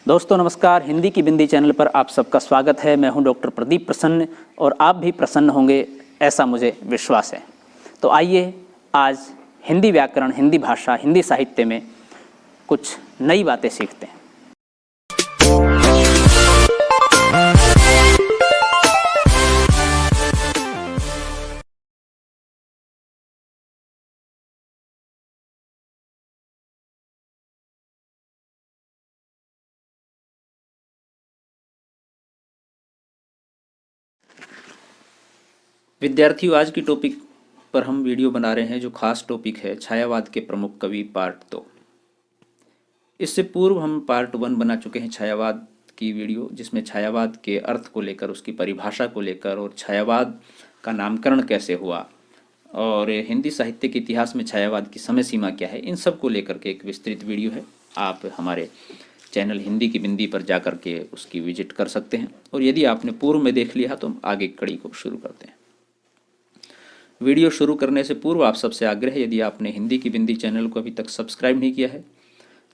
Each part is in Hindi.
दोस्तों नमस्कार, हिंदी की बिंदी चैनल पर आप सबका स्वागत है। मैं हूं डॉक्टर प्रदीप प्रसन्न और आप भी प्रसन्न होंगे ऐसा मुझे विश्वास है। तो आइए आज हिंदी व्याकरण, हिंदी भाषा, हिंदी साहित्य में कुछ नई बातें सीखते हैं। विद्यार्थियों, आज की टॉपिक पर हम वीडियो बना रहे हैं जो खास टॉपिक है छायावाद के प्रमुख कवि पार्ट 2। इससे पूर्व हम पार्ट 1 बना चुके हैं छायावाद की वीडियो, जिसमें छायावाद के अर्थ को लेकर, उसकी परिभाषा को लेकर और छायावाद का नामकरण कैसे हुआ और हिंदी साहित्य के इतिहास में छायावाद की समय सीमा क्या है, इन सब को लेकर के एक विस्तृत वीडियो है। आप हमारे चैनल हिंदी की बिंदी पर जा कर के उसकी विजिट कर सकते हैं और यदि आपने पूर्व में देख लिया तो हम आगे कड़ी को शुरू करते हैं। वीडियो शुरू करने से पूर्व आप सबसे आग्रह है, यदि आपने हिंदी की बिंदी चैनल को अभी तक सब्सक्राइब नहीं किया है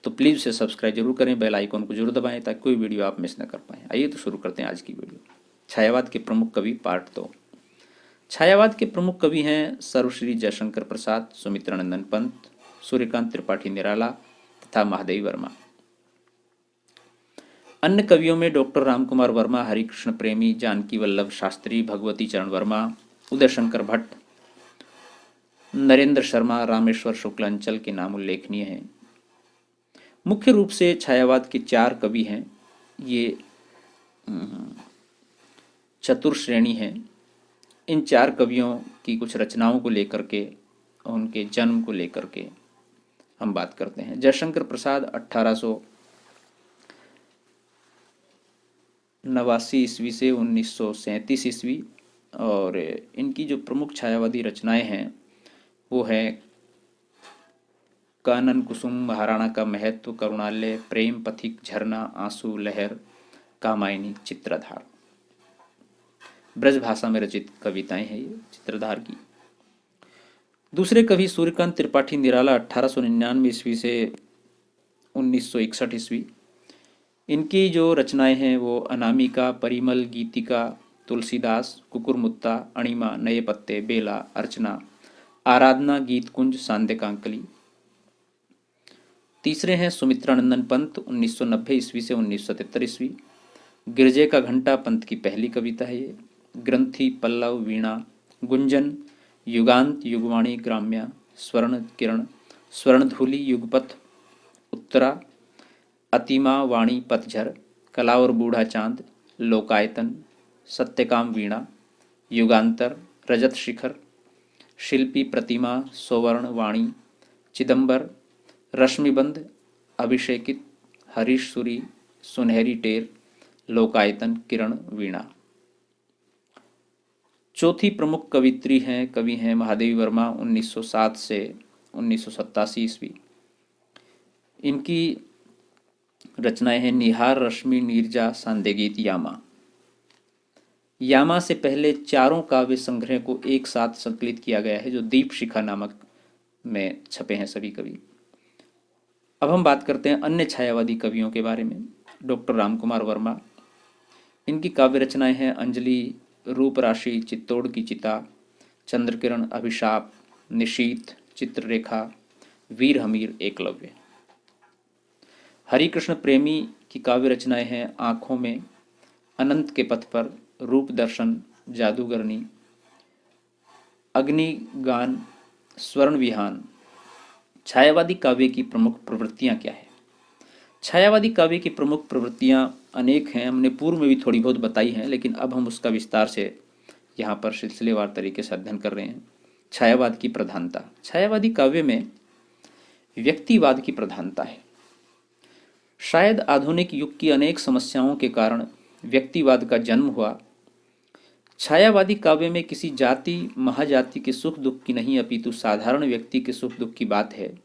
तो प्लीज़ उसे सब्सक्राइब जरूर करें, बेल आइकॉन को जरूर दबाएं ताकि कोई वीडियो आप मिस न कर पाएँ। आइए तो शुरू करते हैं आज की वीडियो। छायावाद के प्रमुख कवि पार्ट 2। छायावाद के प्रमुख कवि हैं सर्वश्री जयशंकर प्रसाद, सुमित्रानंदन पंत, सूर्यकांत त्रिपाठी निराला तथा महादेवी वर्मा। अन्य कवियों में डॉक्टर रामकुमार वर्मा, हरिकृष्ण प्रेमी, जानकी वल्लभ शास्त्री, भगवती चरण वर्मा, उदय शंकर भट्ट, नरेंद्र शर्मा, रामेश्वर शुक्लांचल के नाम उल्लेखनीय हैं। मुख्य रूप से छायावाद के 4 कवि हैं। ये चतुर श्रेणी है। इन 4 कवियों की कुछ रचनाओं को लेकर के, उनके जन्म को लेकर के हम बात करते हैं। जयशंकर प्रसाद 1889 ईस्वी से 1937 ईस्वी, और इनकी जो प्रमुख छायावादी रचनाएं हैं वो है कानन कुसुम, महाराणा का महत्व, करुणालय, प्रेम पथिक, झरना, आंसू, लहर, कामायनी, चित्रधार। ब्रज भाषा में रचित कविताएं हैं ये चित्रधार की। दूसरे कवि सूर्यकांत त्रिपाठी निराला 1899 ईस्वी से 1961 ईस्वी। इनकी जो रचनाएं हैं वो अनामिका, परिमल, गीतिका, तुलसीदास, कुकुरमुत्ता, अणिमा, नए पत्ते, बेला, अर्चना, आराधना, गीत कुंज, सांध्यकांकली। तीसरे हैं सुमित्रानंदन पंत 1990 ईस्वी से 1973 ईस्वी। गिरजे का घंटा पंत की पहली कविता है ये। ग्रंथि, पल्लव, वीणा, गुंजन, युगांत, युगवाणी, ग्राम्या, स्वर्ण किरण, स्वर्णधूलि, युगपथ, उत्तरा, अतिमा, वाणी, पतझर, कला और बूढ़ा चांद, लोकायतन, सत्यकाम, वीणा, युगांतर, रजत शिखर, शिल्पी, प्रतिमा, सौवर्ण, वाणी, चिदंबर, रश्मिबंध, अभिषेकित, हरीश सुरी, सुनहरी टेर, लोकायतन, किरण, वीणा। चौथी प्रमुख कवि हैं महादेवी वर्मा 1907 से 1987 ईस्वी। इनकी रचनाएं हैं निहार, रश्मि, नीरजा, सांध्यगीत, यामा। यामा से पहले 4 काव्य संग्रह को एक साथ संकलित किया गया है जो दीप शिखा नामक में छपे हैं सभी कवि। अब हम बात करते हैं अन्य छायावादी कवियों के बारे में। डॉक्टर रामकुमार वर्मा, इनकी काव्य रचनाएं हैं अंजलि, रूप राशि, चित्तौड़ की चिता, चंद्रकिरण, अभिशाप, निशीत, चित्ररेखा, वीर हमीर, एकलव्य। हरिकृष्ण प्रेमी की काव्य रचनाएं हैं आंखों में, अनंत के पथ पर, रूप दर्शन, जादूगरनी, अग्निगान, स्वर्ण विहान। छायावादी काव्य की प्रमुख प्रवृत्तियां क्या है? छायावादी काव्य की प्रमुख प्रवृत्तियां अनेक हैं। हमने पूर्व में भी थोड़ी बहुत बताई हैं, लेकिन अब हम उसका विस्तार से यहाँ पर सिलसिलेवार तरीके से अध्ययन कर रहे हैं। छायावाद की प्रधानता। छायावादी काव्य में व्यक्तिवाद की प्रधानता है। शायद आधुनिक युग की अनेक समस्याओं के कारण व्यक्तिवाद का जन्म हुआ। छायावादी काव्य में किसी जाति, महाजाति के सुख दुख की नहीं अपितु साधारण व्यक्ति के सुख दुख की बात है।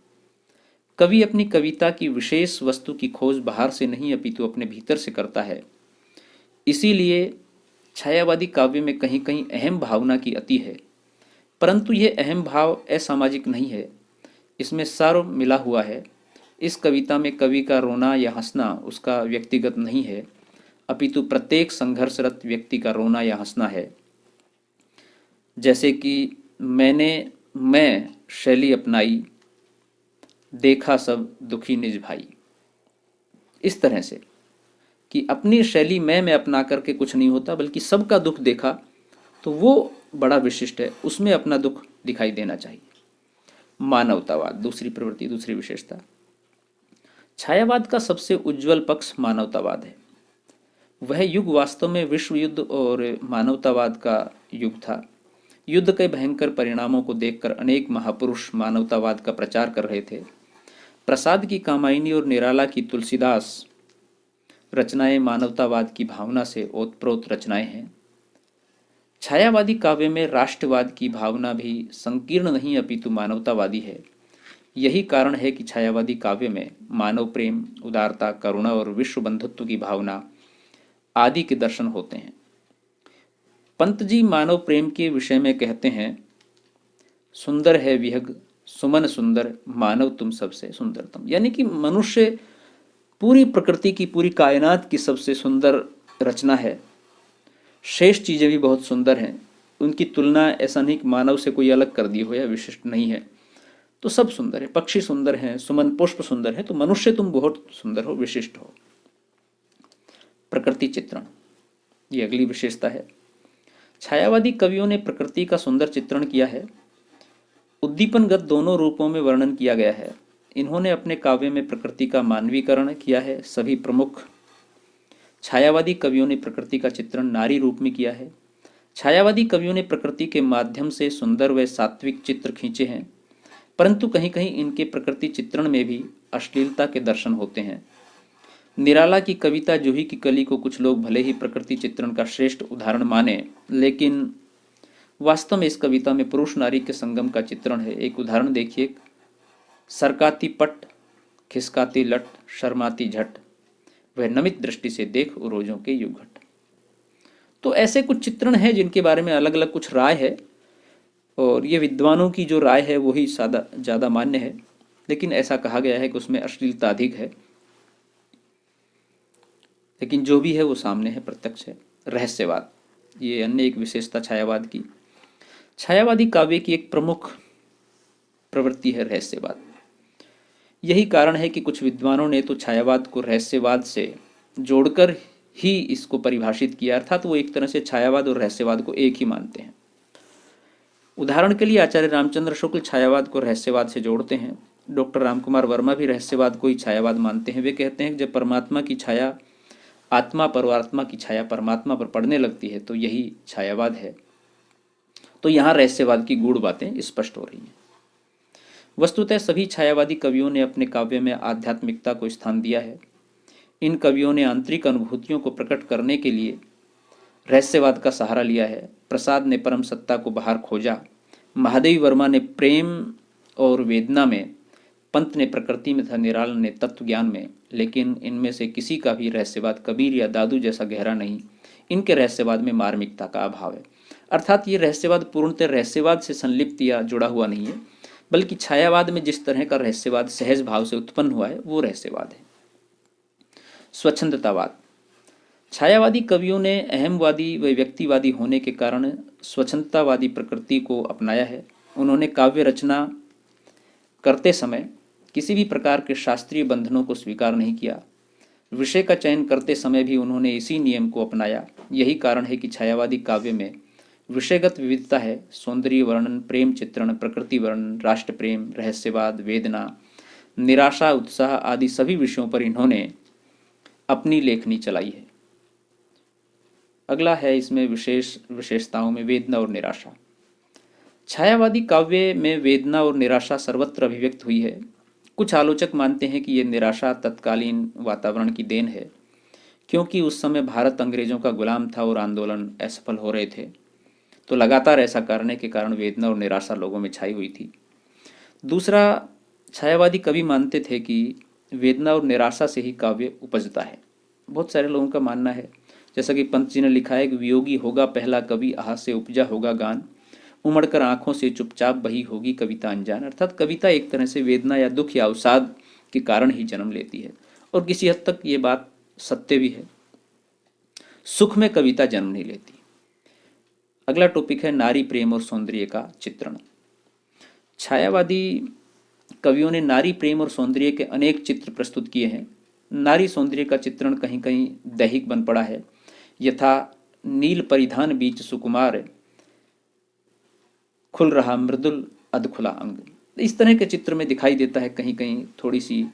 कवि अपनी कविता की विशेष वस्तु की खोज बाहर से नहीं अपितु अपने भीतर से करता है। इसीलिए छायावादी काव्य में कहीं कहीं अहम भावना की अति है, परंतु यह अहम भाव असामाजिक नहीं है। इसमें सर्व मिला हुआ है। इस कविता में कवि का रोना या हंसना उसका व्यक्तिगत नहीं है, अपितु प्रत्येक संघर्षरत व्यक्ति का रोना या हंसना है। जैसे कि मैं शैली अपनाई, देखा सब दुखी निज भाई। इस तरह से कि अपनी शैली मैं अपना करके कुछ नहीं होता, बल्कि सबका दुख देखा तो वो बड़ा विशिष्ट है, उसमें अपना दुख दिखाई देना चाहिए। मानवतावाद, दूसरी प्रवृत्ति, दूसरी विशेषता। छायावाद का सबसे उज्जवल पक्ष मानवतावाद है। वह युग वास्तव में विश्व युद्ध और मानवतावाद का युग था। युद्ध के भयंकर परिणामों को देखकर अनेक महापुरुष मानवतावाद का प्रचार कर रहे थे। प्रसाद की कामायनी और निराला की तुलसीदास रचनाएं मानवतावाद की भावना से ओतप्रोत रचनाएं हैं। छायावादी काव्य में राष्ट्रवाद की भावना भी संकीर्ण नहीं अपितु मानवतावादी है। यही कारण है कि छायावादी काव्य में मानव प्रेम, उदारता, करुणा और विश्व बंधुत्व की भावना आदि के दर्शन होते हैं। पंत जी मानव प्रेम के विषय में कहते हैं, सुंदर है विहग सुमन सुंदर, मानव तुम सबसे सुंदरतम। यानी कि मनुष्य पूरी प्रकृति की, पूरी कायनात की सबसे सुंदर रचना है। शेष चीज़ें भी बहुत सुंदर हैं, उनकी तुलना ऐसा नहीं कि मानव से कोई अलग कर दी हो या विशिष्ट नहीं है। तो सब सुंदर है, पक्षी सुंदर हैं, सुमन पुष्प सुंदर है, तो मनुष्य तुम बहुत सुंदर हो, विशिष्ट हो। प्रकृति चित्रण, ये अगली विशेषता है। छायावादी कवियों ने प्रकृति का सुंदर चित्रण किया है। उद्दीपनगत दोनों रूपों में वर्णन किया गया है। इन्होंने अपने काव्य में प्रकृति का मानवीकरण किया है। सभी प्रमुख छायावादी कवियों ने प्रकृति का चित्रण नारी रूप में किया है। छायावादी कवियों ने प्रकृति के माध्यम से सुंदर व सात्विक चित्र खींचे हैं, परंतु कहीं कहीं इनके प्रकृति चित्रण में भी अश्लीलता के दर्शन होते हैं। निराला की कविता जूही की कली को कुछ लोग भले ही प्रकृति चित्रण का श्रेष्ठ उदाहरण माने, लेकिन वास्तव में इस कविता में पुरुष नारी के संगम का चित्रण है। एक उदाहरण देखिए, सरकाती पट, खिसकाती लट, शर्माती झट, वह नमित दृष्टि से देख उरोजों के युगघट। तो ऐसे कुछ चित्रण हैं जिनके बारे में अलग अलग कुछ राय है, और ये विद्वानों की जो राय है वही ज़्यादा मान्य है, लेकिन ऐसा कहा गया है कि उसमें अश्लीलता अधिक है। लेकिन जो भी है वो सामने है, प्रत्यक्ष है। रहस्यवाद, ये अन्य एक विशेषता छायावाद की। छायावादी काव्य की एक प्रमुख प्रवृत्ति है रहस्यवाद। यही कारण है कि कुछ विद्वानों ने तो छायावाद को रहस्यवाद से जोड़कर ही इसको परिभाषित किया, अर्थात वो एक तरह से छायावाद और रहस्यवाद को एक ही मानते हैं। उदाहरण के लिए आचार्य रामचंद्र शुक्ल छायावाद को रहस्यवाद से जोड़ते हैं। डॉक्टर रामकुमार वर्मा भी रहस्यवाद को ही छायावाद मानते हैं। वे कहते हैं कि जब परमात्मा की छाया आत्मा पर और आत्मा की छाया परमात्मा पर पड़ने लगती है तो यही छायावाद है। तो यहाँ रहस्यवाद की गूढ़ बातें स्पष्ट हो रही हैं। वस्तुतः सभी छायावादी कवियों ने अपने काव्य में आध्यात्मिकता को स्थान दिया है। इन कवियों ने आंतरिक अनुभूतियों को प्रकट करने के लिए रहस्यवाद का सहारा लिया है। प्रसाद ने परम सत्ता को बाहर खोजा, महादेवी वर्मा ने प्रेम और वेदना में, पंत ने प्रकृति में तथा निराला ने तत्व ज्ञान में। लेकिन इनमें से किसी का भी रहस्यवाद कबीर या दादू जैसा गहरा नहीं। इनके रहस्यवाद में मार्मिकता का अभाव है। अर्थात ये रहस्यवाद पूर्णतः रहस्यवाद से संलिप्त या जुड़ा हुआ नहीं है, बल्कि छायावाद में जिस तरह का रहस्यवाद सहज भाव से उत्पन्न हुआ है वो रहस्यवाद है। स्वच्छंदतावाद, छायावादी कवियों ने अहमवादी व व्यक्तिवादी होने के कारण स्वच्छंदतावादी प्रकृति को अपनाया है। उन्होंने काव्य रचना करते समय किसी भी प्रकार के शास्त्रीय बंधनों को स्वीकार नहीं किया। विषय का चयन करते समय भी उन्होंने इसी नियम को अपनाया। यही कारण है कि छायावादी काव्य में विषयगत विविधता है। सौंदर्य वर्णन, प्रेम चित्रण, प्रकृति वर्णन, राष्ट्र प्रेम, रहस्यवाद, वेदना, निराशा, उत्साह आदि सभी विषयों पर इन्होंने अपनी लेखनी चलाई है। अगला है इसमें विशेषताओं में वेदना और निराशा। छायावादी काव्य में वेदना और निराशा सर्वत्र अभिव्यक्त हुई है। कुछ आलोचक मानते हैं कि यह निराशा तत्कालीन वातावरण की देन है, क्योंकि उस समय भारत अंग्रेजों का गुलाम था और आंदोलन असफल हो रहे थे, तो लगातार ऐसा करने के कारण वेदना और निराशा लोगों में छाई हुई थी। दूसरा, छायावादी कवि मानते थे कि वेदना और निराशा से ही काव्य उपजता है। बहुत सारे लोगों का मानना है, जैसा कि पंत जी ने लिखा है कि वियोगी होगा पहला कवि, आह से उपजा होगा गान, उमड़कर आंखों से चुपचाप बही होगी कविता अनजान। अर्थात कविता एक तरह से वेदना या दुख या अवसाद के कारण ही जन्म लेती है, और किसी हद तक ये बात सत्य भी है। सुख में कविता जन्म नहीं लेती। अगला टॉपिक है नारी प्रेम और सौंदर्य का चित्रण। छायावादी कवियों ने नारी प्रेम और सौंदर्य के अनेक चित्र प्रस्तुत किए हैं। नारी सौंदर्य का चित्रण कहीं कहीं दैहिक बन पड़ा है, यथा नील परिधान बीच सुकुमार, खुल रहा मृदुल अधखुला अंग। इस तरह के चित्र में दिखाई देता है, कहीं कहीं थोड़ी सी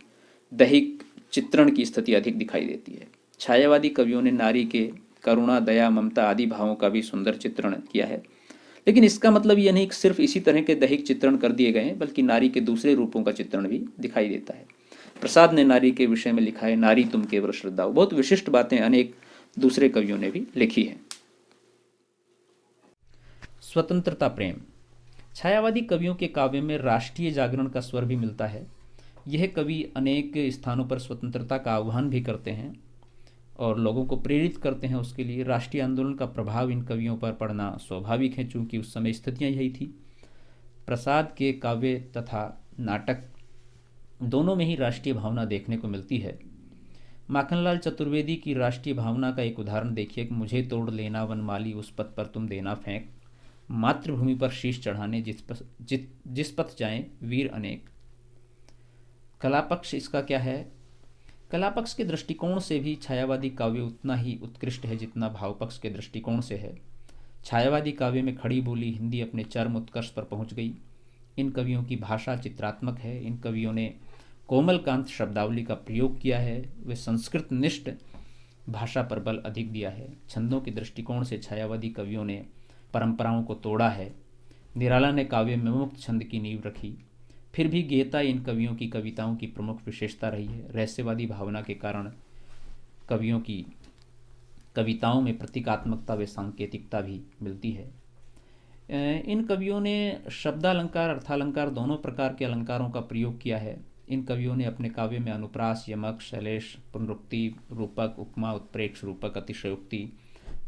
दैहिक चित्रण की स्थिति अधिक दिखाई देती है। छायावादी कवियों ने नारी के करुणा, दया, ममता आदि भावों का भी सुंदर चित्रण किया है, लेकिन इसका मतलब यह नहीं कि सिर्फ इसी तरह के दैहिक चित्रण कर दिए गए हैं, बल्कि नारी के दूसरे रूपों का चित्रण भी दिखाई देता है। प्रसाद ने नारी के विषय में लिखा है, नारी तुम केवल श्रद्धा हो। बहुत विशिष्ट बातें अनेक दूसरे कवियों ने भी लिखी हैं। स्वतंत्रता प्रेम। छायावादी कवियों के काव्य में राष्ट्रीय जागरण का स्वर भी मिलता है। यह कवि अनेक स्थानों पर स्वतंत्रता का आह्वान भी करते हैं और लोगों को प्रेरित करते हैं उसके लिए। राष्ट्रीय आंदोलन का प्रभाव इन कवियों पर पड़ना स्वाभाविक है, चूंकि उस समय स्थितियां यही थी। प्रसाद के काव्य तथा नाटक दोनों में ही राष्ट्रीय भावना देखने को मिलती है। माखनलाल चतुर्वेदी की राष्ट्रीय भावना का एक उदाहरण देखिए कि मुझे तोड़ लेना वनमाली, उस पथ पर तुम देना फेंक, मातृभूमि पर शीश चढ़ाने जिस पथ जाएं वीर अनेक। कलापक्ष इसका क्या है? कलापक्ष के दृष्टिकोण से भी छायावादी काव्य उतना ही उत्कृष्ट है जितना भावपक्ष के दृष्टिकोण से है। छायावादी काव्य में खड़ी बोली हिंदी अपने चरम उत्कर्ष पर पहुंच गई। इन कवियों की भाषा चित्रात्मक है। इन कवियों ने कोमलकांत शब्दावली का प्रयोग किया है। वे संस्कृत निष्ठ भाषा पर बल अधिक दिया है। छंदों के दृष्टिकोण से छायावादी कवियों ने परंपराओं को तोड़ा है। निराला ने काव्य में मुक्त छंद की नींव रखी। फिर भी गेयता इन कवियों की कविताओं की प्रमुख विशेषता रही है। रहस्यवादी भावना के कारण कवियों की कविताओं में प्रतीकात्मकता व सांकेतिकता भी मिलती है। इन कवियों ने शब्दालंकार, अर्थालंकार दोनों प्रकार के अलंकारों का प्रयोग किया है। इन कवियों ने अपने काव्य में अनुप्रास, यमक, शैलेश, पुनरुक्ति, रूपक, उपमा, उत्प्रेक्ष, रूपक, अतिशयोक्ति,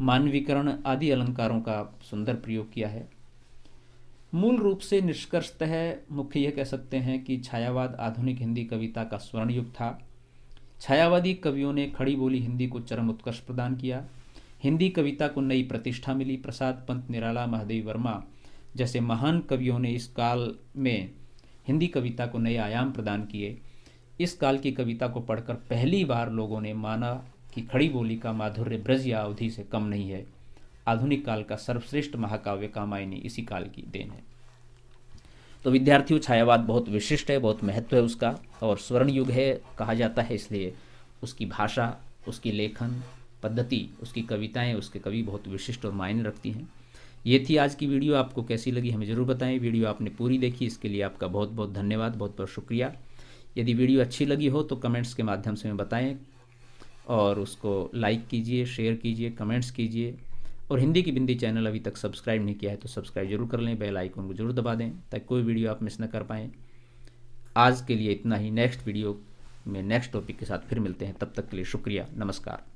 मानवीकरण आदि अलंकारों का सुंदर प्रयोग किया है। मूल रूप से निष्कर्षतः मुख्य यह कह सकते हैं कि छायावाद आधुनिक हिंदी कविता का स्वर्ण युग था। छायावादी कवियों ने खड़ी बोली हिंदी को चरम उत्कर्ष प्रदान किया। हिंदी कविता को नई प्रतिष्ठा मिली। प्रसाद, पंत, निराला, महादेवी वर्मा जैसे महान कवियों ने इस काल में हिंदी कविता को नए आयाम प्रदान किए। इस काल की कविता को पढ़कर पहली बार लोगों ने माना कि खड़ी बोली का माधुर्य ब्रज या अवधि से कम नहीं है। आधुनिक काल का सर्वश्रेष्ठ महाकाव्य कामायनी इसी काल की देन है। तो विद्यार्थियों, छायावाद बहुत विशिष्ट है, बहुत महत्व है उसका, और स्वर्ण युग है कहा जाता है, इसलिए उसकी भाषा, उसकी लेखन पद्धति, उसकी कविताएं, उसके कवि बहुत विशिष्ट और मायने रखती हैं। ये थी आज की वीडियो। आपको कैसी लगी हमें ज़रूर बताएं। वीडियो आपने पूरी देखी, इसके लिए आपका बहुत बहुत धन्यवाद, बहुत बहुत शुक्रिया। यदि वीडियो अच्छी लगी हो तो कमेंट्स के माध्यम से हमें बताएं और उसको लाइक कीजिए, शेयर कीजिए, कमेंट्स कीजिए। और हिंदी की बिंदी चैनल अभी तक सब्सक्राइब नहीं किया है तो सब्सक्राइब जरूर कर लें, बेल आइकन को जरूर दबा दें ताकि कोई वीडियो आप मिस न कर पाएँ। आज के लिए इतना ही। नेक्स्ट वीडियो में नेक्स्ट टॉपिक के साथ फिर मिलते हैं। तब तक के लिए शुक्रिया, नमस्कार।